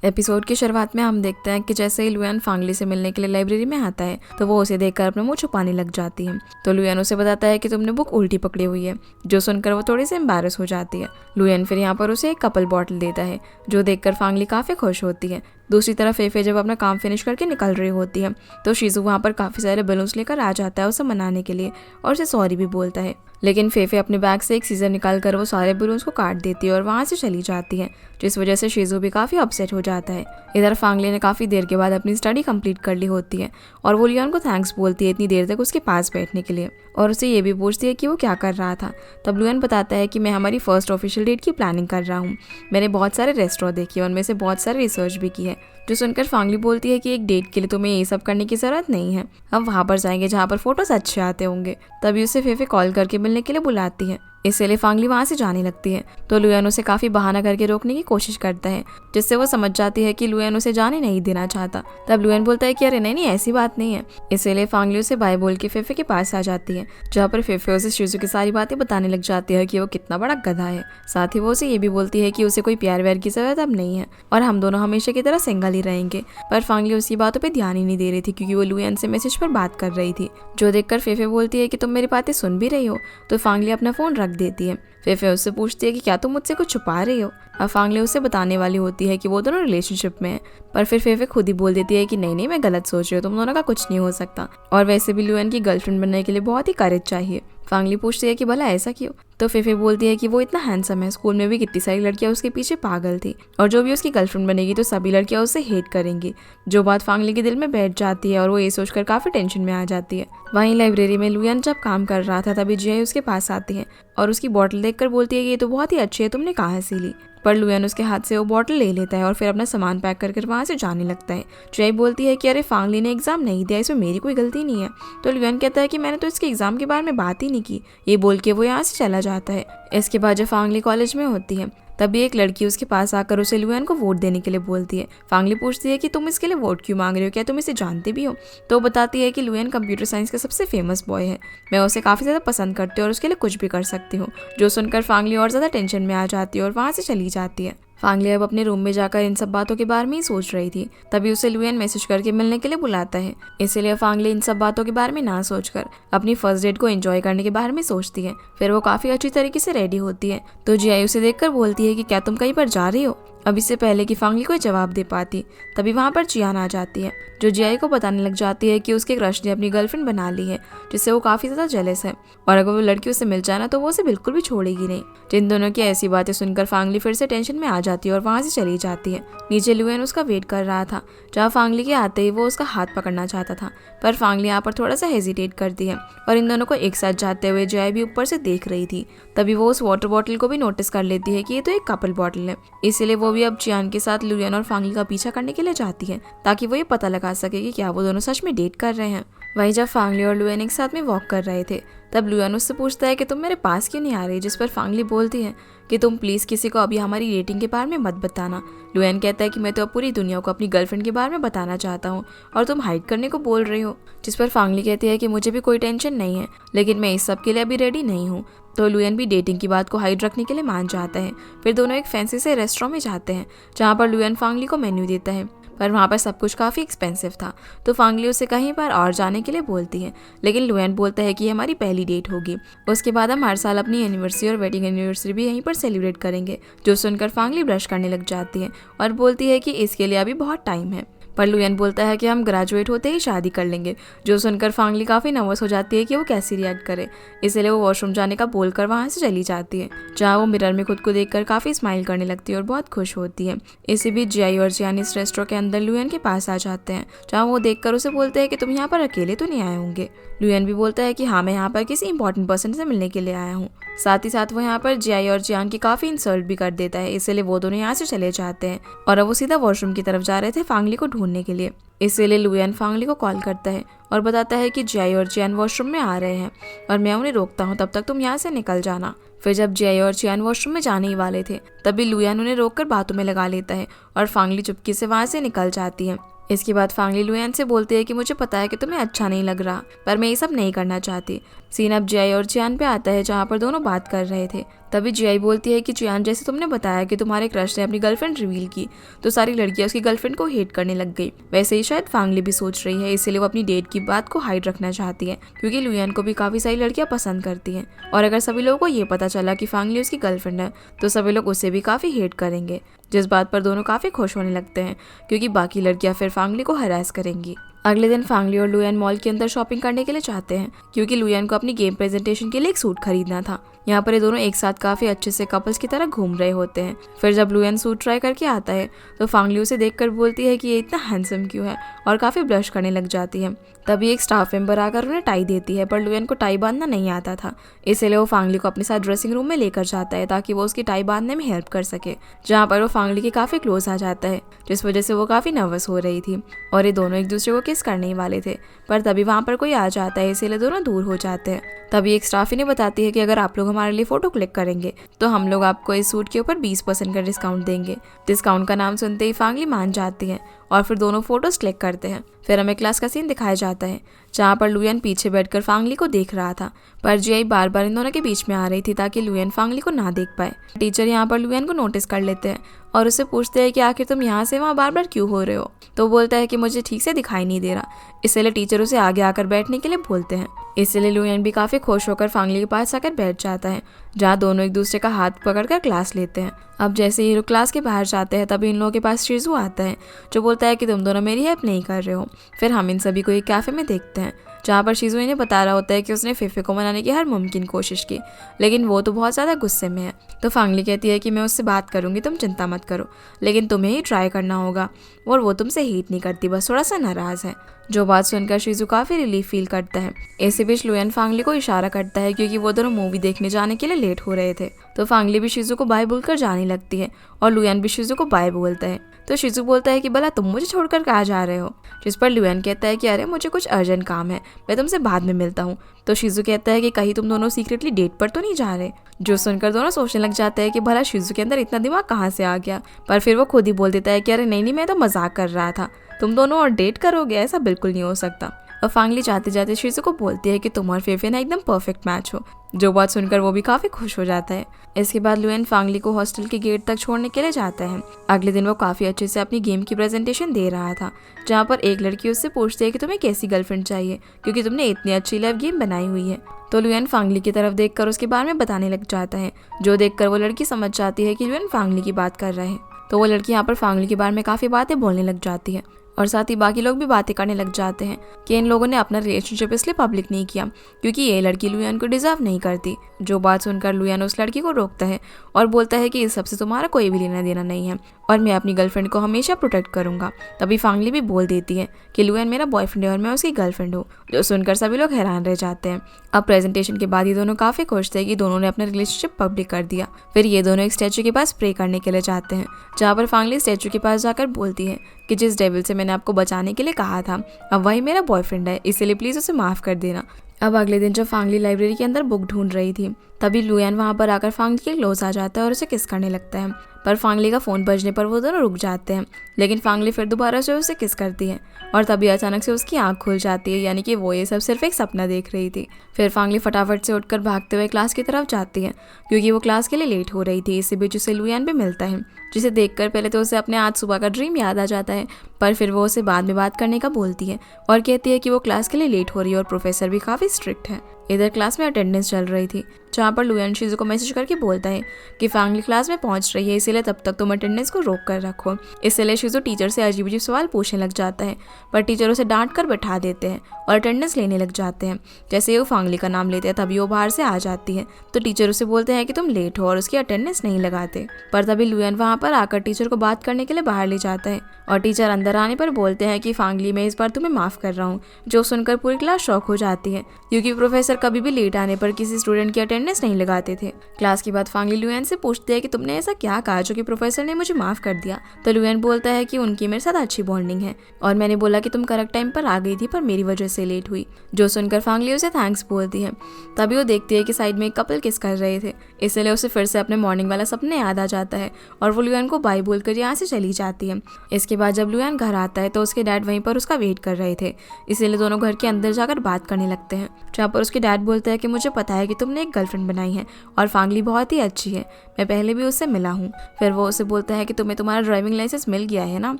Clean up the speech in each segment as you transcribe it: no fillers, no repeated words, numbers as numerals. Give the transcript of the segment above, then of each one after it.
Episode की शुरुआत में हम देखते हैं कि जैसे ही लुयान फांगली से मिलने के लिए लाइब्रेरी में आता है तो वो उसे देखकर अपना मुंह छुपाने लग जाती है। तो लुयान उसे बताता है कि तुमने बुक उल्टी पकड़ी हुई है, जो सुनकर वो थोड़ी सी एम्बैरस हो जाती है। लुयान फिर यहाँ पर उसे एक कपल बॉटल देता है, जो देखकर फांगली काफी खुश होती है। दूसरी तरफ फेफे जब अपना काम फिनिश करके निकल रही होती है तो शीजू वहाँ पर काफी सारे बलून्स लेकर आ जाता है उसे मनाने के लिए और उसे सॉरी भी बोलता है। लेकिन फेफे अपने बैग से एक सीजर निकाल कर वो सारे बलून्स को काट देती है और वहाँ से चली जाती है, जिस वजह से शीजू भी काफी अपसेट हो जाता है। इधर फांगली ने काफी देर के बाद अपनी स्टडी कंप्लीट कर ली होती है और वो लियोन को थैंक्स बोलती है इतनी देर तक उसके पास बैठने के लिए, और उसे ये भी पूछती है कि वो क्या कर रहा था। तब लियोन बताता है कि मैं हमारी फर्स्ट ऑफिशियल डेट की प्लानिंग कर रहा हूँ। मैंने बहुत सारे रेस्टोरेंट देखे और उनमें से बहुत सारे रिसर्च भी की है। जो सुनकर फांगली बोलती है कि एक डेट के लिए तुम्हें ये सब करने की जरूरत नहीं है, हम वहाँ पर जाएंगे जहाँ पर फोटोज अच्छे आते होंगे। तभी उसे फेफे कॉल करके मिलने के लिए बुलाती है, इसलिए फांगली वहाँ से जाने लगती है। तो लुयान उसे काफी बहाना करके रोकने की कोशिश करता है, जिससे वो समझ जाती है कि लुयान उसे जाने नहीं देना चाहता। तब लुयान बोलता है कि अरे नहीं नहीं ऐसी बात नहीं है। इसलिए फांगली उसे बाय बोल के फेफे के पास आ जाती है, जहाँ पर फेफे उसे शीजू की सारी बातें बताने लग जाती है कि वो कितना बड़ा गधा है। साथ ही वो उसे ये भी बोलती है कि उसे कोई प्यार व्यार की जरूरत अब नहीं है और हम दोनों हमेशा की तरह सिंगल ही रहेंगे। पर फांगली उसकी बातों पर ध्यान ही नहीं दे रही थी, क्योंकि वो लुयान से मैसेज पर बात कर रही थी, जो देखकर फेफे बोलती है कि तुम मेरी बातें सुन भी रही हो। तो फांगली अपना फोन रख देती है। फेफे उससे पूछती है कि क्या तुम मुझसे कुछ छुपा रही हो। अब फांगली उसे बताने वाली होती है कि वो दोनों रिलेशनशिप में है, पर फिर फेफे खुद ही बोल देती है कि नहीं नहीं मैं गलत सोच रही हूँ, तुम दोनों का कुछ नहीं हो सकता और वैसे भी लुयान की गर्लफ्रेंड बनने के लिए बहुत ही करेज चाहिए। फांगली पूछती है कि भला ऐसा क्यों। तो फेफे बोलती है कि वो इतना हैंडसम है, स्कूल में भी कितनी सारी लड़कियां उसके पीछे पागल थी और जो भी उसकी गर्लफ्रेंड बनेगी तो सभी लड़कियां उसे हेट करेंगी। जो बात फांगली के दिल में बैठ जाती है और वो ये सोचकर काफी टेंशन में आ जाती है। वहीं लाइब्रेरी में लुयान जब काम कर रहा था तभी जियाई उसके पास आती है और उसकी बोतल देखकर बोलती है कि ये तो बहुत ही अच्छी है, तुमने कहाँ से ली। पर लुयान उसके हाथ से वो बोतल ले लेता है और फिर अपना सामान पैक कर वहाँ से जाने लगता है। जियाई बोलती है कि अरे फांगली ने एग्जाम नहीं दिया, इसमें मेरी कोई गलती नहीं है। तो लुयान कहता है कि मैंने तो इसके एग्जाम के बारे में बात ही नहीं की। ये बोल के वो यहाँ से चला जाता है। इसके बाद जब फांगली कॉलेज में होती है तभी एक लड़की उसके पास आकर उसे लुयान को वोट देने के लिए बोलती है। फांगली पूछती है कि तुम इसके लिए वोट क्यों मांग रहे हो, क्या तुम इसे जानते भी हो। तो बताती है कि लुयान कंप्यूटर साइंस का सबसे फेमस बॉय है, मैं उसे काफी ज्यादा पसंद करती हूँ और उसके लिए कुछ भी कर सकती हूँ। जो सुनकर फांगली और ज्यादा टेंशन में आ जाती है और वहाँ से चली जाती है। फांगली अब अपने रूम में जाकर इन सब बातों के बारे में ही सोच रही थी, तभी उसे लुयान मैसेज करके मिलने के लिए बुलाता है। इसलिए फांगली इन सब बातों के बारे में ना सोचकर अपनी फर्स्ट डेट को एंजॉय करने के बारे में सोचती है। फिर वो काफी अच्छी तरीके से रेडी होती है तो जियाई उसे देखकर बोलती है कि क्या तुम कहीं पर जा रही हो। अब इससे पहले कि फांगली कोई जवाब दे पाती तभी वहाँ पर चियान आ जाती है, जो जियाई को बताने लग जाती है कि उसके क्रश ने अपनी गर्लफ्रेंड बना ली है, जिससे वो काफी ज्यादा जेलस है और अगर वो लड़की उसे मिल जाए ना तो वो उसे बिल्कुल भी छोड़ेगी नहीं। जिन दोनों की ऐसी बातें सुनकर फांगली फिर से टेंशन में आ जाती है और वहाँ से चली जाती है। नीचे लुयान उसका वेट कर रहा था, जहाँ फांगली के आते ही वो उसका हाथ पकड़ना चाहता था, पर फांगली यहाँ पर थोड़ा सा हेजिटेट करती है और इन दोनों को एक साथ जाते हुए जियाई भी ऊपर से देख रही थी। तभी वो उस वाटर बॉटल को भी नोटिस कर लेती है कि ये तो एक कपल बॉटल है, इसीलिए वो भी अब चियान के साथ लुयान और फांगली का पीछा करने के लिए जाती है, ताकि वो ये पता लगा सके कि क्या वो दोनों सच में डेट कर रहे हैं। वहीं जब फांगली और लुयान एक साथ में वॉक कर रहे थे तब लुयान उससे पूछता है कि तुम मेरे पास क्यों नहीं आ रही, जिस पर फांगली बोलती है कि तुम प्लीज किसी को अभी हमारी डेटिंग के बारे में मत बताना। लुयान कहता है कि मैं तो अब पूरी दुनिया को अपनी गर्लफ्रेंड के बारे में बताना चाहता हूँ और तुम हाइड करने को बोल रही हो। जिस पर फांगली कहती है कि मुझे भी कोई टेंशन नहीं है, लेकिन मैं इस सब के लिए अभी रेडी नहीं हूँ। तो लुयान भी डेटिंग की बात को हाइड रखने के लिए मान जाता है। फिर दोनों एक फैंसी से रेस्टोरेंट में जाते हैं, जहाँ पर लुयान फांगली को मेन्यू देता है, पर वहाँ पर सब कुछ काफ़ी एक्सपेंसिव था। तो फांगली उसे कहीं पर और जाने के लिए बोलती है, लेकिन लुयान बोलता है कि हमारी पहली डेट होगी, उसके बाद हम हर साल अपनी एनिवर्सरी और वेडिंग एनिवर्सरी भी यहीं पर सेलिब्रेट करेंगे। जो सुनकर फांगली ब्रश करने लग जाती है और बोलती है कि इसके लिए अभी बहुत टाइम है, पर लुयान बोलता है कि हम ग्रेजुएट होते ही शादी कर लेंगे। जो सुनकर फांगली काफ़ी नर्वस हो जाती है कि वो कैसे रिएक्ट करे, इसलिए वो वॉशरूम जाने का बोलकर वहाँ से चली जाती है, जहाँ वो मिरर में खुद को देखकर काफ़ी स्माइल करने लगती है और बहुत खुश होती है। इसी बीच जियाई और जियान इस रेस्टोरेंट के अंदर लुयान के पास आ जाते हैं, जहाँ वो देखकर उसे बोलते हैं कि तुम यहाँ पर अकेले तो नहीं आए होंगे। लुयान भी बोलता है कि हाँ मैं यहाँ पर किसी इंपॉर्टेंट पर्सन से मिलने के लिए आया हूँ। साथ ही साथ वो यहाँ पर जियाई और जियान की काफ़ी इंसल्ट भी कर देता है, इसलिए वो दोनों यहाँ से चले जाते हैं और अब वो सीधा वॉशरूम की तरफ जा रहे थे फांगली को ढूंढने के लिए। इसलिए लुयान फांगली को कॉल करता है और बताता है कि जियाई और जियान वॉशरूम में आ रहे हैं और मैं उन्हें रोकता हूँ, तब तक तुम यहाँ से निकल जाना। फिर जब जियाई और जियान वॉशरूम में जाने ही वाले थे तभी लुयान उन्हें रोककर बातों में लगा लेता है और फांगली चुपके से वहाँ से निकल जाती है। इसके बाद फांगली लुयान से बोलती है कि मुझे पता है कि तुम्हें अच्छा नहीं लग रहा, पर मैं ये सब नहीं करना चाहती। सीन अब जियाई और जियान पे आता है, जहाँ पर दोनों बात कर रहे थे। तभी जियाई बोलती है कि जियान, जैसे तुमने बताया कि तुम्हारे क्रश ने अपनी गर्लफ्रेंड रिवील की तो सारी लड़कियां उसकी गर्लफ्रेंड को हेट करने लग गई। वैसे ही शायद फांगली भी सोच रही है, इसीलिए वो अपनी डेट की बात को हाइड रखना चाहती है क्योंकि लुयान को भी काफी सारी लड़कियां पसंद करती हैं और अगर सभी लोगों को ये पता चला कि फांगली उसकी गर्लफ्रेंड है तो सभी लोग उसे भी काफी हेट करेंगे, जिस बात पर दोनों काफी खुश होने लगते हैं क्योंकि बाकी लड़कियां फिर फांगली को हरास करेंगी। अगले दिन फांगली और लुयान मॉल के अंदर शॉपिंग करने के लिए चाहते हैं क्योंकि लुयान को अपनी गेम प्रेजेंटेशन के लिए एक सूट खरीदना था। यहाँ पर ये दोनों एक साथ काफी अच्छे से कपल्स की तरह घूम रहे होते हैं। फिर जब लुयान सूट ट्राई करके आता है तो फांगली उसे देखकर बोलती है कि ये इतना हैंडसम क्यों है और काफी ब्लश करने लग जाती है। तभी एक स्टाफ मेंबर आकर उन्हें टाई देती है पर लुयान को टाई बांधना नहीं आता था, इसलिए वो फांगली को अपने साथ ड्रेसिंग रूम में लेकर जाता है ताकि वो उसकी टाई बांधने में हेल्प कर सके, जहाँ पर वो फांगली के काफी क्लोज आ जाता है जिस वजह से वो काफी नर्वस हो रही थी और ये दोनों एक दूसरे को किस करने ही वाले थे। पर तभी वहाँ पर कोई आ जाता है, इसीलिए दोनों दूर हो जाते हैं। तभी एक स्टाफ इन्हें बताती है कि अगर आप लोग हमारे लिए फोटो क्लिक करेंगे तो हम लोग आपको इस सूट के ऊपर 20% का डिस्काउंट देंगे। डिस्काउंट का नाम सुनते ही फांगली मान जाती है और फिर दोनों फोटोज क्लिक करते हैं। फिर हमें क्लास का सीन दिखाया जाता है जहाँ पर लुयान पीछे बैठकर फांगली को देख रहा था पर जियाई बार बार इन दोनों के बीच में आ रही थी ताकि लुयान फांगली को ना देख पाए। टीचर यहाँ पर लुयान को नोटिस कर लेते हैं और उससे पूछते हैं कि आखिर तुम यहाँ से वहाँ बार बार क्यों हो रहे हो। तो बोलता है कि मुझे ठीक से दिखाई नहीं दे रहा, इसलिए टीचर उसे आगे आकर बैठने के लिए बोलते हैं। इसलिए लुयान भी काफी खुश होकर फांगली के पास आकर बैठ जाता है जहाँ दोनों एक दूसरे का हाथ पकड़कर क्लास लेते हैं। अब जैसे ही लोग क्लास के बाहर जाते हैं तभी इन लोगों के पास शिजू आता है जो बोलता है कि तुम दोनों मेरी हेल्प नहीं कर रहे हो। फिर हम इन सभी को एक कैफे में देखते हैं जहाँ पर शिजू इन्हें बता रहा होता है कि उसने फिफे को मनाने की हर मुमकिन कोशिश की लेकिन वो तो बहुत ज़्यादा गुस्से में है। तो फांगली कहती है कि मैं उससे बात करूंगी, तुम चिंता मत करो, लेकिन तुम्हें ही ट्राई करना होगा और वो तुमसे हेट नहीं करती, बस थोड़ा सा नाराज़ है। जो बात सुनकर शिजू काफ़ी रिलीफ फील करता है। इसी बीच लुयान फांगली को इशारा करता है क्योंकि वो दोनों मूवी देखने जाने के लिए लेट हो रहे थे। तो फांगली भी शिजू को बाय बोलकर जाने लगती है और लुयान भी शिजू को बाय बोलता है। तो शिजू बोलता है कि भला तुम मुझे छोड़कर कहाँ जा रहे हो, जिस पर लुयान कहता है कि अरे मुझे कुछ अर्जेंट काम है, मैं तुमसे बाद में मिलता हूँ। तो शिजू कहता है कि कहीं तुम दोनों सीक्रेटली डेट पर तो नहीं जा रहे। जो सुनकर दोनों सोचने लग जाते हैं कि भला शिजू के अंदर इतना दिमाग कहाँ से आ गया, पर फिर वो खुद ही बोल देता है कि अरे नहीं, मैं तो मजाक कर रहा था, तुम दोनों और डेट करोगे, ऐसा बिल्कुल नहीं हो सकता। और फांगली जाते जाते शिजू को बोलती है कि तुम और फेफे ना एकदम परफेक्ट मैच हो। जो बात सुनकर वो भी काफी खुश हो जाता है। इसके बाद लुयान फांगली को हॉस्टल के गेट तक छोड़ने के लिए जाता है। अगले दिन वो काफी अच्छे से अपनी गेम की प्रेजेंटेशन दे रहा था जहाँ पर एक लड़की उससे पूछती है कि तुम्हें कैसी गर्लफ्रेंड चाहिए क्योंकि तुमने इतनी अच्छी लव गेम बनाई हुई है। तो लुयान फांगली की तरफ देखकर उसके बारे में बताने लग जाता है, जो देखकर वो लड़की समझ जाती है कि लुयान फांगली की बात कर रहा है। तो वो लड़की यहाँ पर फांगली के बारे में काफी बातें बोलने लग जाती है और साथ ही बाकी लोग भी बातें करने लग जाते हैं कि इन लोगों ने अपना रिलेशनशिप इसलिए पब्लिक नहीं किया क्योंकि ये लड़की लुयान को डिजर्व नहीं करती। जो बात सुनकर लुयान उस लड़की को रोकता है और बोलता है कि इस सबसे तुम्हारा कोई भी लेना देना नहीं है और मैं अपनी गर्लफ्रेंड को हमेशा प्रोटेक्ट करूंगा। तभी फांगली भी बोल देती है कि लुयान मेरा बॉयफ्रेंड है और मैं उसकी गर्लफ्रेंड हूँ। जो सुनकर सभी लोग हैरान रह जाते हैं। अब प्रेजेंटेशन के बाद ये दोनों काफी खुश थे कि दोनों ने अपना रिलेशनशिप पब्लिक कर दिया। फिर ये दोनों एक स्टैचू के पास प्रे करने के लिए जाते हैं जहाँ पर फांगली स्टैचू के पास जाकर बोलती है कि जिस डेविल से मैंने आपको बचाने के लिए कहा था अब वही मेरा बॉयफ्रेंड है, इसलिए प्लीज उसे माफ कर देना। अब अगले दिन जब फांगली लाइब्रेरी के अंदर बुक ढूंढ रही थी तभी लुयान वहां पर आकर फांगली के क्लोज आ जाता है और उसे किस करने लगता है, पर फांगली का फोन बजने पर वो दोनों रुक जाते हैं। लेकिन फांगली फिर दोबारा से उसे किस करती है और तभी अचानक से उसकी आंख खुल जाती है, यानी कि वो ये सब सिर्फ एक सपना देख रही थी। फिर फांगली फटाफट से उठकर भागते हुए क्लास की तरफ जाती है क्योंकि वो क्लास के लिए लेट हो रही थी। इसी बीच उसे लुयान भी मिलता है जिसे देखकर पहले तो उसे अपने आज सुबह का ड्रीम याद आ जाता है, पर फिर वो उसे बाद में बात करने का बोलती है और कहती है कि वो क्लास के लिए लेट हो रही है और प्रोफेसर भी काफ़ी स्ट्रिक्ट है। इधर क्लास में अटेंडेंस चल रही थी जहाँ पर लुयान शिजू को मैसेज करके बोलता है कि फांगली क्लास में पहुँच रही है, इसीलिए तब तक तुम अटेंडेंस को रोक कर रखो। इसलिए शिजू टीचर से अजीब अजीब सवाल पूछने लग जाता है, पर टीचर उसे डांट कर बैठा देते हैं और अटेंडेंस लेने लग जाते हैं। जैसे वो फांगली का नाम लेते हैं तभी वो बाहर से आ जाती है, तो टीचर उसे बोलते हैं कि तुम लेट हो और उसकी अटेंडेंस नहीं लगाते। पर तभी लुयान वहाँ पर आकर टीचर को बात करने के लिए बाहर ले जाता है और टीचर अंदर आने पर बोलते हैं कि फांगली मैं इस बार तुम्हें माफ कर रहा हूँ। जो सुनकर पूरी क्लास शॉक हो जाती है क्योंकि प्रोफेसर कभी भी लेट आने पर किसी स्टूडेंट की अटेंडेंस नहीं लगाते थे। क्लास के बाद फांगली लुयान से पूछती है कि तुमने ऐसा क्या कहा जो कि प्रोफेसर ने मुझे माफ कर दिया। तो लुयान बोलता है कि उनकी मेरे साथ अच्छी बॉन्डिंग है और मैंने बोला कि तुम करेक्ट टाइम पर आ गई थी पर मेरी वजह से लेट हुई। जो सुनकर फांगली उसे थैंक्स बोलती है। तभी वो देखती है कि साइड में एक कपल किस कर रहे थे, इसलिए उसे फिर से अपने मॉर्निंग वाला सपने याद आ जाता है और वो लुयान को बाय बोलकर यहाँ से चली जाती है। इसके बाद जब लुयान घर आता है तो उसके डैड वहीं पर उसका वेट कर रहे थे, इसीलिए दोनों घर के अंदर जाकर बात करने लगते हैं जहाँ पर उसके डैड बोलता है कि मुझे पता है कि तुमने एक गर्लफ्रेंड गर्लफ्रेंड बनाई है और फांगली बहुत ही अच्छी है, मैं पहले भी उससे मिला हूँ। फिर वो उसे बोलता है कि तुम्हें तुम्हारा ड्राइविंग लाइसेंस मिल गया है ना।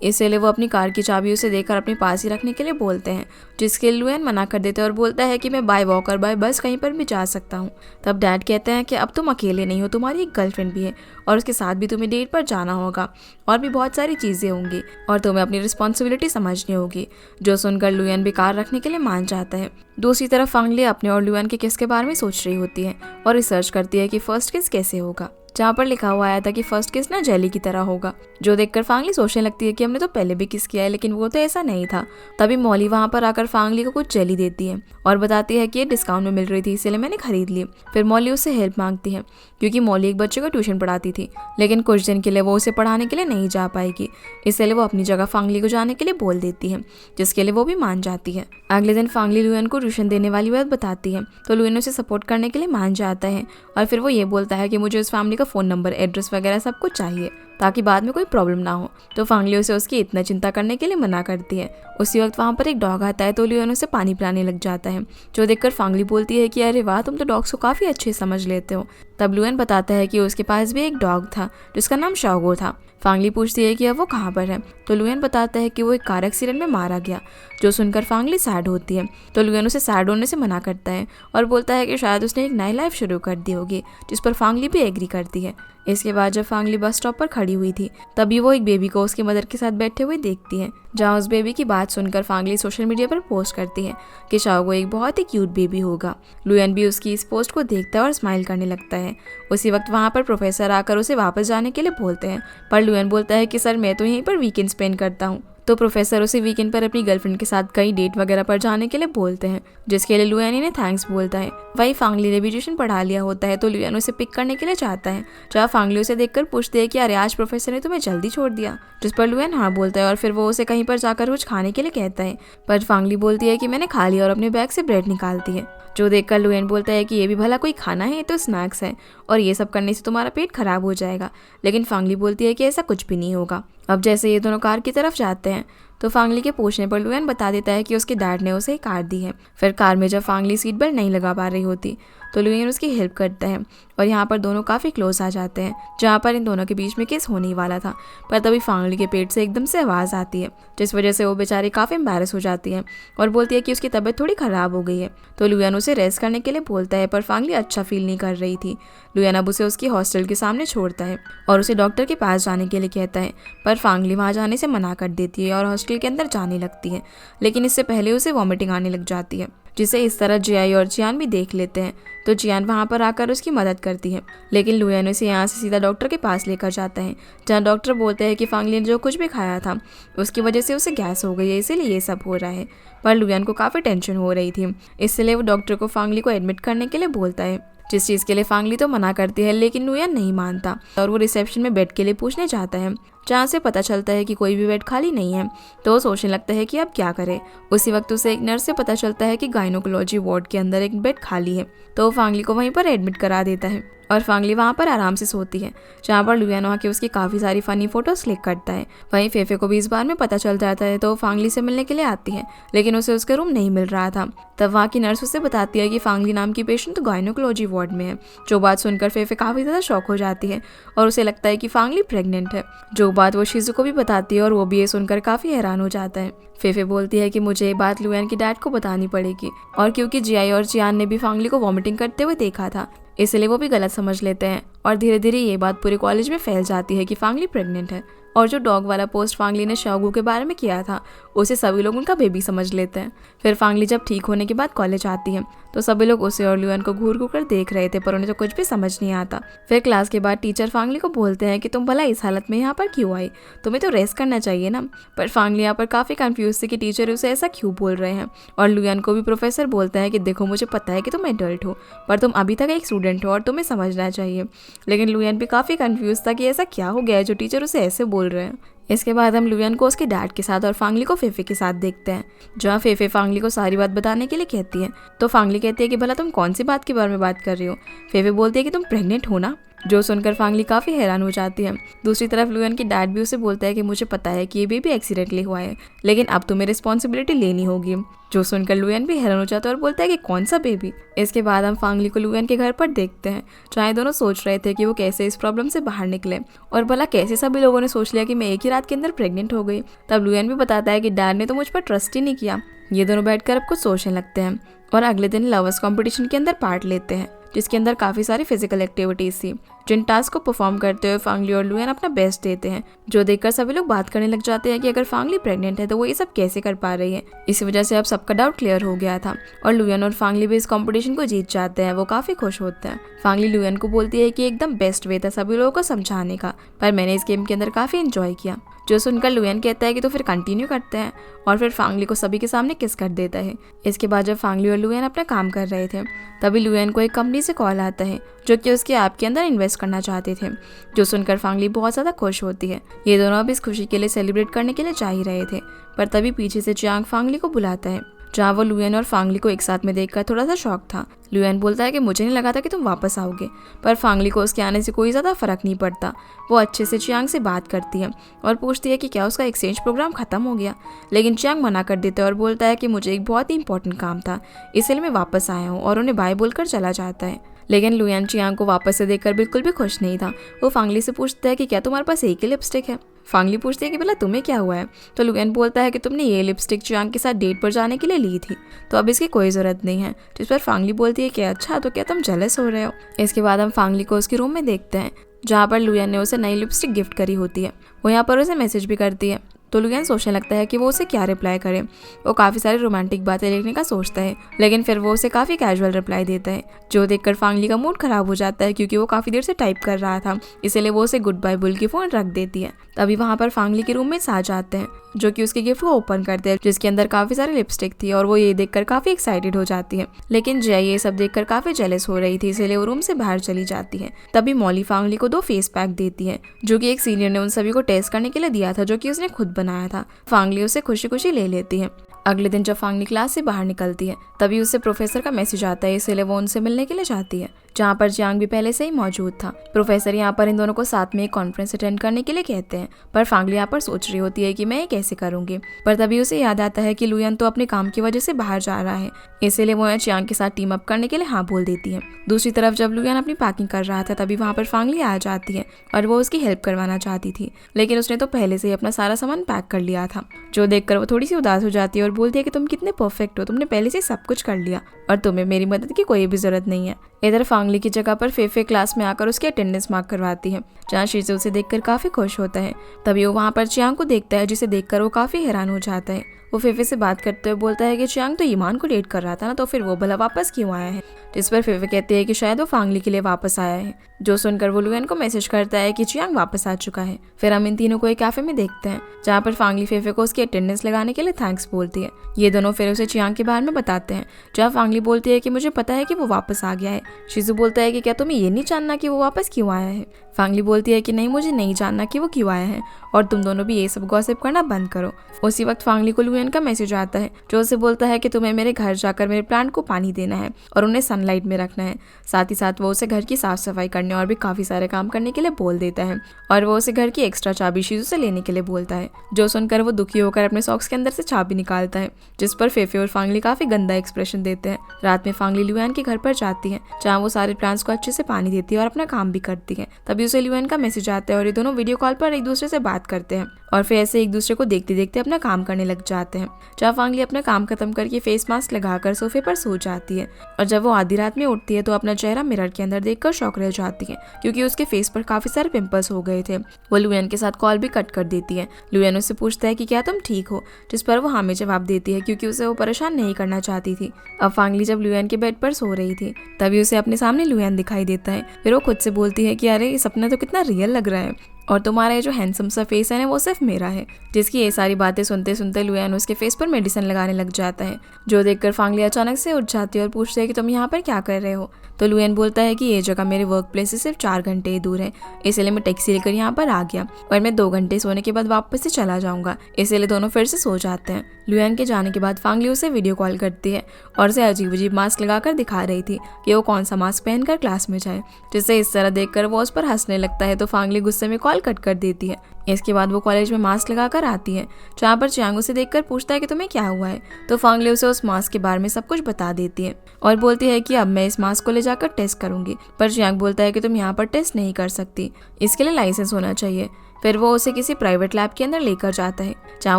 इसलिए वो अपनी कार की चाबी उसे देकर अपने पास ही रखने के लिए बोलते हैं, जिसके लुएन मना कर देते हैं और बोलता है कि मैं बाय वॉक और बाय बस कहीं पर भी जा सकता हूँ। तब डैड कहते हैं कि अब तुम अकेले नहीं हो, तुम्हारी एक गर्लफ्रेंड भी है और उसके साथ भी तुम्हें डेट पर जाना होगा और भी बहुत सारी चीज़ें होंगी और तुम्हें अपनी रिस्पॉन्सिबिलिटी समझनी होगी। जो सुनकर लुएन भी कार रखने के लिए मान जाता है। दूसरी तरफ फांगली अपने और लुएन के किस के बारे में सोच रही होती है और रिसर्च करती है कि फर्स्ट किस कैसे होगा, जहाँ पर लिखा हुआ आया था कि फर्स्ट किस ना जेली की तरह होगा। जो देखकर फांगली सोचने लगती है कि हमने तो पहले भी किस किया है, लेकिन वो तो ऐसा नहीं था। तभी मॉली वहाँ पर आकर फांगली को कुछ जेली देती है और बताती है कि ये डिस्काउंट में मिल रही थी, इसलिए मैंने खरीद ली। फिर मॉली उससे हेल्प मांगती है क्योंकि मॉली एक बच्चे को ट्यूशन पढ़ाती थी, लेकिन कुछ दिन के लिए वो उसे पढ़ाने के लिए नहीं जा पाएगी, इसलिए वो अपनी जगह फांगली को जाने के लिए बोल देती है, जिसके लिए वो भी मान जाती है। अगले दिन फांगली लुएन को ट्यूशन देने वाली बात बताती है, तो लुएन उसे सपोर्ट करने के लिए मान जाता है और फिर वो ये बोलता है कि मुझे उस फैमिली का फ़ोन नंबर, एड्रेस वगैरह सब कुछ चाहिए ताकि बाद में कोई प्रॉब्लम ना हो। तो फांगली उसे उसकी इतना चिंता करने के लिए मना करती है। उसी वक्त वहाँ पर एक डॉग आता है, तो लुएन उसे पानी पिलाने लग जाता है, जो देखकर फांगली बोलती है कि अरे वाह, तुम तो डॉग्स को काफ़ी अच्छे समझ लेते हो। तब लुएन बताता है कि उसके पास भी एक डॉग था जिसका नाम शाओगो था। फांगली पूछती है कि अब वो कहाँ पर है, तो लुएन बताता है कि वो एक कार एक्सीडेंट में मारा गया। जो सुनकर फांगली सैड होती है, तो लुएन उसे सैड होने से मना करता है और बोलता है कि शायद उसने एक नई लाइफ शुरू कर दी होगी, जिस पर फांगली भी एग्री करती है। इसके बाद जब फांगली बस स्टॉप पर खड़ी हुई थी, तभी वो एक बेबी को उसकी मदर के साथ बैठे हुए देखती है, जहाँ उस बेबी की बात सुनकर फांगली सोशल मीडिया पर पोस्ट करती है कि शाओगो एक बहुत ही क्यूट बेबी होगा। लुएन भी उसकी इस पोस्ट को देखता है और स्माइल करने लगता है। उसी वक्त वहाँ पर प्रोफेसर आकर उसे वापस जाने के लिए बोलते हैं, पर लुएन बोलता है कि सर मैं तो यहीं पर वीकेंड स्पेंड करता हूँ। तो प्रोफेसर उसे वीकेंड पर अपनी गर्लफ्रेंड के साथ कई डेट वगैरह पर जाने के लिए बोलते हैं, जिसके लिए लुएन इन्हें थैंक्स बोलता है। वही फांगली ने भी ट्यूशन पढ़ा लिया होता है, तो लुएन उसे पिक करने के लिए चाहता है, जहाँ फांगली उसे देखकर पूछती है कि अरे आज प्रोफेसर ने तुम्हें जल्दी छोड़ दिया, जिस पर लुएन हाँ बोलता है और फिर वो उसे कहीं पर जाकर कुछ खाने के लिए कहता है, पर फांगली बोलती है कि मैंने खा लिया और अपने बैग से ब्रेड निकालती है। जो देखकर लुएन बोलता है कि ये भी भला कोई खाना है, ये तो स्नैक्स है और ये सब करने से तुम्हारा पेट खराब हो जाएगा। लेकिन फांगली बोलती है कि ऐसा कुछ भी नहीं होगा। अब जैसे ये दोनों कार की तरफ जाते हैं, तो फांगली के पूछने पर लुएन बता देता है कि उसके डैड ने उसे कार दी है। फिर कार में जब फांगली सीट बेल्ट नहीं लगा पा रही होती, तो लुएन उसकी हेल्प करता है और यहाँ पर दोनों काफ़ी क्लोज आ जाते हैं, जहाँ पर इन दोनों के बीच में किस होने ही वाला था। पर तभी फांगली के पेट से एकदम से आवाज़ आती है, जिस वजह से वो बेचारी काफ़ी एम्बैरस हो जाती है और बोलती है कि उसकी तबीयत थोड़ी ख़राब हो गई है। तो लुएन उसे रेस्ट करने के लिए बोलता है, पर फांगली अच्छा फील नहीं कर रही थी। लुएन अब उसे उसकी हॉस्टल के सामने छोड़ता है और उसे डॉक्टर के पास जाने के लिए कहता है, पर फांगली वहाँ जाने से मना कर देती है और हॉस्टल के अंदर जाने लगती है। लेकिन इससे पहले उसे वॉमिटिंग आने लग जाती है, जिसे इस तरह जियाई और जियान भी देख लेते हैं। तो जियान वहाँ पर आकर उसकी मदद करती है, लेकिन लुएन उसे यहाँ से सीधा डॉक्टर के पास लेकर जाता है, जहाँ डॉक्टर बोलते हैं कि फांगली ने जो कुछ भी खाया था उसकी वजह से उसे गैस हो गई है, इसीलिए ये सब हो रहा है। पर लुएन को काफ़ी टेंशन हो रही थी, इसलिए वो डॉक्टर को फांगली को एडमिट करने के लिए बोलता है, जिस चीज़ के लिए फांगली तो मना करती है, लेकिन लुएन नहीं मानता और वो रिसेप्शन में बेड के लिए पूछने जाता है, जहाँ से पता चलता है कि कोई भी बेड खाली नहीं है। तो वो सोचने लगता है कि अब क्या करे। उसी वक्त उसे एक नर्स से पता चलता है कि गायनोकोलॉजी वार्ड के अंदर एक बेड खाली है, तो वो फांगली को वहीं पर एडमिट करा देता है और फांगली वहाँ पर आराम से सोती है, जहाँ पर लुएन वहाँ के उसकी काफ़ी सारी फ़नी फ़ोटोज़ क्लिक करता है। वहीं फेफे को भी इस बार में पता चल जाता है, तो वो फांगली से मिलने के लिए आती है, लेकिन उसे उसका रूम नहीं मिल रहा था। तब वहाँ की नर्स उसे बताती है कि फांगली नाम की पेशेंट तो गायनोकोलॉजी वार्ड में है। जो बात सुनकर फेफे काफ़ी ज़्यादा शॉक हो जाती है और उसे लगता है कि फांगली प्रेग्नेंट है, जो बात वो शिज़ू को भी बताती है और वो भी ये सुनकर काफ़ी हैरान हो जाता है। फेफे बोलती है कि मुझे ये बात लुएन के डैड को बतानी पड़ेगी, और क्योंकि जियाई और जियान ने भी फांगली को वॉमिटिंग करते हुए देखा था, इसलिए वो भी गलत समझ लेते हैं और धीरे धीरे ये बात पूरे कॉलेज में फैल जाती है कि फांगली प्रेग्नेंट है। और जो डॉग वाला पोस्ट फांगली ने शाओगो के बारे में किया था, उसे सभी लोग उनका बेबी समझ लेते हैं। फिर फांगली जब ठीक होने के बाद कॉलेज आती है, तो सभी लोग उसे और लुएन को घूर घूर कर देख रहे थे, पर उन्हें तो कुछ भी समझ नहीं आता। फिर क्लास के बाद टीचर फांगली को बोलते हैं कि तुम भला इस हालत में यहाँ पर क्यों आई, तुम्हें तो रेस्ट करना चाहिए ना। पर फांगली यहाँ पर काफ़ी कंफ्यूज थी कि टीचर उसे ऐसा क्यों बोल रहे हैं। और लुएन को भी प्रोफेसर बोलता है कि देखो, मुझे पता है कि तुम एडल्ट हो, पर तुम अभी तक एक स्टूडेंट हो और तुम्हें समझना चाहिए। लेकिन लुएन भी काफ़ी कंफ्यूज था कि ऐसा क्या हो गया है जो टीचर उसे ऐसे बोल रहे हैं। इसके बाद हम लुएन को उसके डैड के साथ और फांगली को फेफे के साथ देखते हैं, जहाँ फेफे फांगली को सारी बात बताने के लिए कहती है। तो फांगली कहती है कि भला तुम कौन सी बात के बारे में बात कर रही हो। फेफे बोलती है कि तुम प्रेग्नेंट हो ना। जो सुनकर फांगली काफी हैरान हो जाती है। दूसरी तरफ लुयन की डैड भी उसे बोलता है कि मुझे पता है कि ये बेबी एक्सीडेंटली हुआ है, लेकिन अब तुम्हें रिस्पॉन्सिबिलिटी लेनी होगी। जो सुनकर लुयन भी हैरान हो जाता है और बोलता है कि कौन सा बेबी। इसके बाद हम फांगली को लुयन के घर पर देखते हैं, जहाँ ये दोनों सोच रहे थे कि वो कैसे इस प्रॉब्लम से बाहर निकले, और भला कैसे सभी लोगों ने सोच लिया कि मैं एक ही रात के अंदर प्रेग्नेंट हो गई। तब लुयन भी बताता है कि डैड ने तो मुझ पर ट्रस्ट ही नहीं किया। ये दोनों बैठकर अब कुछ सोचने लगते हैं और अगले दिन लवर्स कंपटीशन के अंदर पार्ट लेते हैं, जिसके अंदर काफी सारी फिजिकल एक्टिविटीज थी, जिन टास्क को परफॉर्म करते हुए फांगली और लुयन अपना बेस्ट देते हैं, जो देखकर सभी लोग बात करने लग जाते हैं कि अगर फांगली प्रेग्नेंट है तो वो ये सब कैसे कर पा रही है। इसी वजह से अब सबका डाउट क्लियर हो गया था और लुयन और फांगली भी इस कंपटीशन को जीत जाते हैं। वो काफी खुश होते हैं। फांगली लुयन को बोलती है कि एकदम बेस्ट वे था सभी लोगों को समझाने का, पर मैंने इस गेम के अंदर काफी एंजॉय किया। जो सुनकर लुयन कहता है कि तो फिर कंटिन्यू करते हैं, और फिर फांगली को सभी के सामने किस कर देता है। इसके बाद जब फांगली और लुयन अपना काम कर रहे थे, तभी लुयन को एक कंपनी से कॉल आता है जो कि उसके ऐप के अंदर इन्वेस्ट करना चाहते थे। जो सुनकर फांगली बहुत ज़्यादा खुश होती है। ये दोनों अब इस खुशी के लिए सेलिब्रेट करने के लिए जा ही रहे थे, पर तभी पीछे से चियांग फांगली को बुलाता है, जहाँ वो लुयन और फांगली को एक साथ में देखकर थोड़ा सा शॉक था। लुयन बोलता है कि मुझे नहीं लगा था कि तुम वापस आओगे, पर फांगली को उसके आने से कोई ज़्यादा फर्क नहीं पड़ता। वो अच्छे से चियांग से बात करती है और पूछती है कि क्या उसका एक्सचेंज प्रोग्राम ख़त्म हो गया, लेकिन चियांग मना कर देता है और बोलता है कि मुझे एक बहुत ही इंपॉर्टेंट काम था, इसलिए मैं वापस आया हूँ, और उन्हें बाय बोलकर चला जाता है। लेकिन लुयन चियांग को वापस से देखकर बिल्कुल भी खुश नहीं था। वो फांगली से पूछता है कि क्या तुम्हारे पास एक ही लिपस्टिक है। फांगली पूछती है कि भला तुम्हें क्या हुआ है, तो लुयन बोलता है कि तुमने ये लिपस्टिक चियांग के साथ डेट पर जाने के लिए ली थी, तो अब इसकी कोई ज़रूरत नहीं है। जिस पर फांगली बोलती है कि अच्छा, तो क्या तुम जेलस हो रहे हो। इसके बाद हम फांगली को उसके रूम में देखते हैं, जहाँ पर लुयन ने उसे नई लिपस्टिक गिफ्ट करी होती है। वो यहाँ पर उसे मैसेज भी करती है, तो लुयन सोचने लगता है कि वो उसे क्या रिप्लाई करे। वो काफ़ी सारी रोमांटिक बातें लिखने का सोचता है, लेकिन फिर वो उसे काफ़ी कैजुअल रिप्लाई देता है, जो देखकर फांगली का मूड खराब हो जाता है, क्योंकि वो काफ़ी देर से टाइप कर रहा था। इसलिए वो उसे गुड बाय बोल के फ़ोन रख देती है। तभी वहाँ पर फांगली के रूममेट्स आ जाते हैं, जो कि उसके गिफ्ट को ओपन करते हैं, जिसके अंदर काफ़ी सारी लिपस्टिक थी, और वो ये देखकर काफ़ी एक्साइटेड हो जाती है। लेकिन जय ये सब देखकर काफ़ी जेलस हो रही थी, इसलिए वो रूम से बाहर चली जाती है। तभी मॉली फांगली को 2 फेस पैक देती है, जो कि एक सीनियर ने उन सभी को टेस्ट करने के लिए दिया था, जो कि उसने खुद बनाया था। फांगली उसे खुशी खुशी ले लेती है। अगले दिन जब फांगली क्लास से बाहर निकलती है, तभी उसे प्रोफेसर का मैसेज आता है, इसलिए वो उनसे मिलने के लिए जाती है, जहाँ पर चियांग भी पहले से ही मौजूद था। प्रोफेसर यहाँ पर इन दोनों को साथ में एक कॉन्फ्रेंस अटेंड करने के लिए कहते हैं, पर फांगली यहाँ पर सोच रही होती है कि मैं ये कैसे करूंगी। पर तभी उसे याद आता है कि लुयन तो अपने काम की वजह से बाहर जा रहा है, इसीलिए वो चियांग के साथ टीम अप करने के लिए हाँ बोल देती है। दूसरी तरफ जब लुयन अपनी पैकिंग कर रहा था, तभी वहाँ पर फांगली आ जाती है और वो उसकी हेल्प करवाना चाहती थी, लेकिन उसने तो पहले से ही अपना सारा सामान पैक कर लिया था। जो देखकर वो थोड़ी सी उदास हो जाती है और बोलती है कि तुम कितने परफेक्ट हो, तुमने पहले से सब कुछ कर लिया और तुम्हें मेरी मदद की कोई भी जरूरत नहीं है। इधर फांगली की जगह पर फेफे क्लास में आकर उसकी अटेंडेंस मार्क करवाती है, जहाँ शीज़े उसे देखकर काफी खुश होता है। तभी वो वहाँ पर चियांग को देखता है, जिसे देखकर वो काफी हैरान हो जाता है। वो फेफे से बात करते हुए बोलता है कि चियांग तो ईमान को डेट कर रहा था ना, तो फिर वो भला वापस क्यों आया है। जिस पर फेफे कहते हैं कि शायद वो फांगली के लिए वापस आया है। जो सुनकर वो लुयन को मैसेज करता है कि चियांग वापस आ चुका है। फिर हम इन तीनों को एक कैफे में देखते हैं, जहाँ पर फांगली फेफे को उसकी अटेंडेंस लगाने के लिए थैंक्स बोलती है। ये दोनों फिर उसे चियांग के बारे में बताते हैं, जहाँ फांगली बोलती है कि मुझे पता है कि वो वापस आ गया है। शीज़ू बोलता है कि क्या तुम्हें ये नहीं जानना कि वो वापस क्यों आया है। फांगली बोलती है कि नहीं, मुझे नहीं जानना कि वो क्यों आया है, और तुम दोनों भी ये सब गॉसिप करना बंद करो। उसी वक्त फांगली को लुयन का मैसेज आता है, जो उसे बोलता है कि तुम्हें मेरे घर जाकर मेरे प्लांट को पानी देना है और उन्हें सनलाइट में रखना है। साथ ही साथ वो उसे घर की साफ सफाई करने और भी काफी सारे काम करने के लिए बोल देता है, और वो उसे घर की एक्स्ट्रा चाबी शीज़ू से लेने के लिए बोलता है। जो सुनकर वो दुखी होकर अपने सॉक्स के अंदर से चाबी निकालता है, जिस पर फेफे और फांगली काफी गंदा एक्सप्रेशन देते हैं। रात में फांगली लुयन के घर पर जाती है, जहाँ वो सारे प्लांट्स को अच्छे से पानी देती है और अपना काम भी करती है। तभी उसे लुयन का मैसेज आता है और ये दोनों वीडियो कॉल पर एक दूसरे से बात करते हैं, और फिर ऐसे एक दूसरे को देखते देखते अपना काम करने लग जाते हैं। जहाँ फांगली अपना काम खत्म करके फेस मास्क लगाकर सोफे पर सो जाती है, और जब वो आधी रात में उठती है तो अपना चेहरा मिरर के अंदर देखकर शॉक रह जाती है, क्योंकि उसके फेस पर काफी सारे पिंपल्स हो गए थे। वो लुयन के साथ कॉल भी कट कर देती है। लुयन उससे पूछता है कि क्या तुम ठीक हो, जिस पर वो हाँ में जवाब देती है, क्योंकि उसे वो परेशान नहीं करना चाहती थी। अब फांगली जब लुयन के बेड पर सो रही थी, तभी उसे अपने सामने लुयन दिखाई देता है। फिर वो खुद से बोलती है कि अरे ये सपना तो कितना रियल लग रहा है, और तुम्हारा ये जो हैंडसम सा फेस है ना, वो सिर्फ मेरा है। जिसकी ये सारी बातें सुनते सुनते लुयन उसके फेस पर मेडिसिन लगाने लग जाता है। जो देखकर फांगली अचानक से उठ जाती है और पूछती है कि तुम यहाँ पर क्या कर रहे हो। तो लुयन बोलता है कि ये जगह मेरे वर्क प्लेस से सिर्फ 4 घंटे ही दूर है, इसलिए मैं टैक्सी लेकर यहाँ पर आ गया और मैं 2 घंटे सोने के बाद वापस से चला जाऊंगा। इसलिए दोनों फिर से सो जाते हैं। लुयन के जाने के बाद फांगली उसे वीडियो कॉल करती है और उसे अजीब अजीब मास्क लगाकर दिखा रही थी कि वो कौन सा मास्क पहनकर क्लास में जाए, जिससे इस तरह देखकर वो उस पर हंसने लगता है। तो फांगली गुस्से में कॉल कट कर देती है। इसके बाद वो कॉलेज में मास्क लगाकर आती है, जहाँ पर चियांग उसे देखकर पूछता है कि तुम्हें क्या हुआ है। तो फांगली उसे उस मास्क के बारे में सब कुछ बता देती है और बोलती है कि अब मैं इस मास्क को ले जाकर टेस्ट करूंगी। पर चियांग बोलता है कि तुम यहाँ पर टेस्ट नहीं कर सकती, इसके लिए लाइसेंस होना चाहिए। फिर वो उसे किसी प्राइवेट लैब के अंदर लेकर जाता है, जहाँ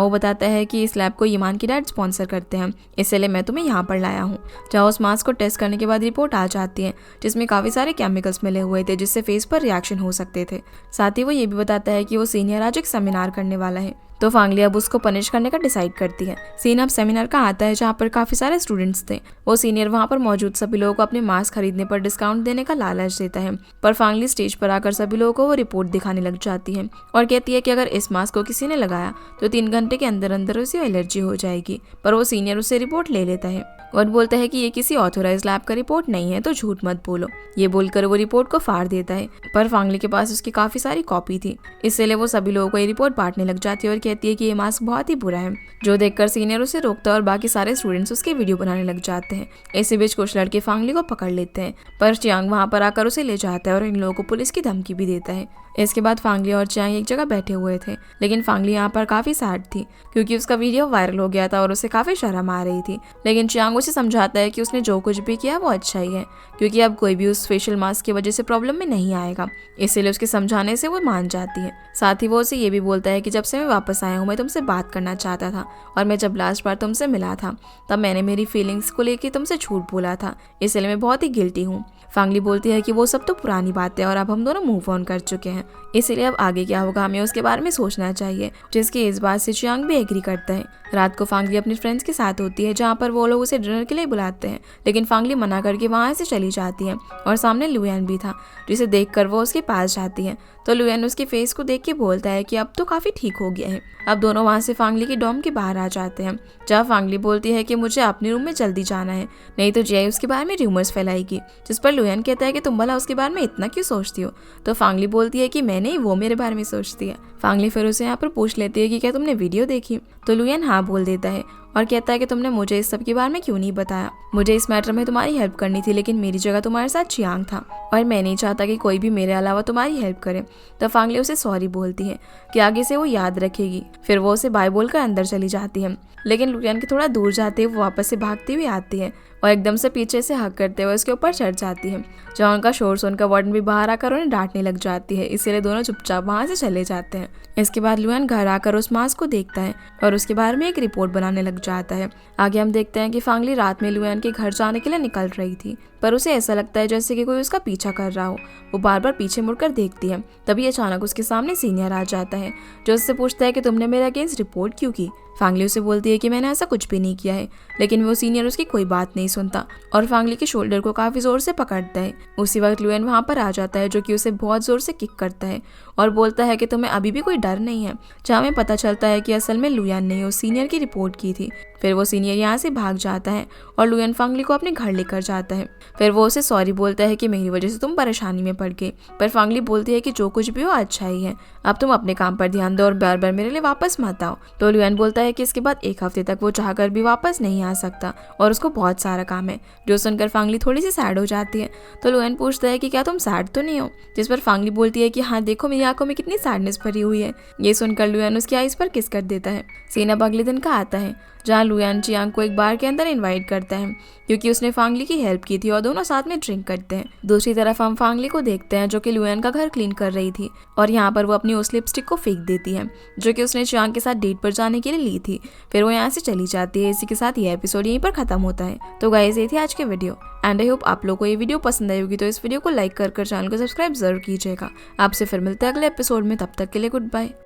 वो बताता है कि इस लैब को ईमान की डैड स्पॉन्सर करते हैं, इसलिए मैं तुम्हें यहाँ पर लाया हूँ। जहाँ उस मास्क को टेस्ट करने के बाद रिपोर्ट आ जाती है, जिसमें काफ़ी सारे केमिकल्स मिले हुए थे, जिससे फेस पर रिएक्शन हो सकते थे। साथ ही वो ये भी बताता है कि वो सीनियर आज एक सेमिनार करने वाला है। तो फांगली अब उसको पनिश करने का डिसाइड करती है। सीन अब सेमिनार का आता है, जहाँ पर काफी सारे स्टूडेंट्स थे। वो सीनियर वहाँ पर मौजूद सभी लोगों को अपने मास्क खरीदने पर डिस्काउंट देने का लालच देता है, पर फांगली स्टेज पर आकर सभी लोगों को वो रिपोर्ट दिखाने लग जाती है और कहती है कि अगर इस मास्क को किसी ने लगाया तो 3 घंटे के अंदर अंदर उसे एलर्जी हो जाएगी। पर वो सीनियर उससे रिपोर्ट ले लेता है और बोलता है कि ये किसी ऑथोराइज लैब का रिपोर्ट नहीं है, तो झूठ मत बोलो। ये बोलकर वो रिपोर्ट को फाड़ देता है, पर फांगली के पास उसकी काफी सारी कॉपी थी, इसलिए वो सभी लोगों को ये रिपोर्ट बांटने लग जाती है और कहती है कि ये मास्क बहुत ही बुरा है। जो देखकर सीनियर उसे रोकता है और बाकी सारे स्टूडेंट्स उसके वीडियो बनाने लग जाते हैं। इसी बीच कुछ लड़के फांगली को पकड़ लेते हैं, पर चियांग वहां पर आकर उसे ले जाता है और इन लोगों को पुलिस की धमकी भी देता है। इसके बाद फांगली और चियांग एक जगह बैठे हुए थे, लेकिन फांगली यहाँ पर काफी सैड थी क्योंकि उसका वीडियो वायरल हो गया था और उसे काफी शर्म आ रही थी। लेकिन चियांग उसे समझाता है कि उसने जो कुछ भी किया वो अच्छा ही है, क्योंकि अब कोई भी उस फेशियल मास्क की वजह से प्रॉब्लम में नहीं आएगा। इसलिए उसके समझाने से वो मान जाती है। साथ ही वो उसे ये भी बोलता है कि जब से मैं वापस आया हूँ मैं तुमसे बात करना चाहता था, और मैं जब लास्ट बार तुमसे मिला था तब मैंने मेरी फीलिंग्स को लेकर तुमसे झूठ बोला था, इसलिए मैं बहुत ही गिल्टी हूँ। फांगली बोलती है कि वो सब तो पुरानी बात है और अब हम दोनों मूव ऑन कर चुके हैं, इसलिए अब आगे क्या होगा हमें उसके बारे में सोचना चाहिए, जिसकी इस बात से चियांग भी एग्री करता है। रात को फांगली अपने फ्रेंड्स के साथ होती है, जहाँ पर वो लोग उसे डिनर के लिए बुलाते हैं, लेकिन फांगली मना करके वहाँ से चली जाती है और सामने लुयान भी था, जिसे देखकर वो उसके पास जाती है। तो लुयान उसके फेस को देख के बोलता है कि अब तो काफी ठीक हो गया है। अब दोनों वहाँ से फांगली की डॉम के बाहर आ जाते हैं, जहाँ फांगली बोलती है कि मुझे अपने रूम में जल्दी जाना है, नहीं तो जियाई उसके बारे में रूमर्स फैलाएगी। जिस पर लुयान कहता है कि तुम भला उसके बारे में इतना क्यों सोचती हो। तो फांगली बोलती है कि मैं नहीं, वो मेरे बारे में सोचती है। फांगली फिर उसे यहाँ पर पूछ लेती है कि क्या तुमने वीडियो देखी। तो लुयान हाँ बोल देता है और कहता है कि तुमने मुझे इस सब के बारे में क्यों नहीं बताया। मुझे इस मैटर में तुम्हारी हेल्प करनी थी, लेकिन मेरी जगह तुम्हारे साथ चियांग था और मैं नहीं चाहता कि कोई भी मेरे अलावा तुम्हारी हेल्प करे। तो फांगली उसे सॉरी बोलती है कि आगे से वो याद रखेगी। फिर वो उसे बाय बोलकर अंदर चली जाती है, लेकिन लुयान के थोड़ा दूर जाते ही वो वापस से भागती हुई आती है और एकदम से पीछे से हक करते हुए उसके ऊपर चढ़ जाती है, जहाँ उनका शोर सुनकर वार्डन भी बाहर आकर उन्हें डांटने लग जाती है। इसीलिए दोनों चुपचाप वहाँ से चले जाते हैं। इसके बाद लुयान घर आकर उस मास्क को देखता है और उसके बारे में एक रिपोर्ट बनाने लग जाता है। आगे हम देखते हैं कि फांगली रात में लुयान के घर जाने के लिए निकल रही थी, पर उसे ऐसा लगता है जैसे कि कोई उसका पीछा कर रहा हो। वो बार बार पीछे मुड़कर देखती है, तभी अचानक उसके सामने सीनियर आ जाता है, जो उससे पूछता है कि तुमने मेरे अगेंस्ट रिपोर्ट क्यों की। फांगली उसे बोलती है कि मैंने ऐसा कुछ भी नहीं किया है, लेकिन वो सीनियर उसकी कोई बात नहीं सुनता और फांगली के शोल्डर को काफी जोर से पकड़ता है। उसी वक्त लुयान वहां पर आ जाता है, जो कि उसे बहुत जोर से किक करता है और बोलता है कि तुम्हें अभी भी कोई डर नहीं है। जहाँ में पता चलता है कि असल में लुयान ने उस सीनियर की रिपोर्ट की थी। फिर वो सीनियर यहाँ से भाग जाता है और लुयान फांगली को अपने घर लेकर जाता है। फिर वो उसे सॉरी बोलता है कि मेरी वजह से तुम परेशानी में पड़ गए, पर फांगली बोलती है कि जो कुछ भी हो अच्छा ही है, अब तुम अपने काम पर ध्यान दो और बार बार मेरे लिए वापस मत आओ। तो लुयान बोलता है कि इसके बाद 1 हफ्ते तक वो चाहकर भी वापस नहीं आ सकता और उसको बहुत सारा काम है। जो सुनकर फांगली थोड़ी सी सैड हो जाती है। तो लुयान पूछता है कि क्या तुम सैड तो नहीं हो, जिस पर फांगली बोलती है कि हाँ देखो मेरी आंखों में कितनी सैडनेस भरी हुई है। ये सुनकर लुयान उसकी आईज पर किस कर देता है। सीन अब अगले दिन का आता है, जहाँ लुयान चियांग को एक बार के अंदर इनवाइट करता है, क्योंकि उसने फांगली की हेल्प की थी और दोनों साथ में ड्रिंक करते हैं। दूसरी तरफ हम फांगली को देखते हैं, जो कि लुयान का घर क्लीन कर रही थी और यहाँ पर वो अपनी उस लिपस्टिक को फेंक देती है, जो कि उसने चियांग के साथ डेट पर जाने के लिए ली थी। फिर वो यहाँ से चली जाती है। इसी के साथ ये एपिसोड यहीं पर खत्म होता है। तो गाइस ये थी आज के वीडियो एंड आई होप आप लोगों को ये वीडियो पसंद आई होगी। तो इस वीडियो को लाइक कर चैनल को सब्सक्राइब जरूर कीजिएगा। आपसे फिर मिलते हैं अगले एपिसोड में, तब तक के लिए गुड बाय।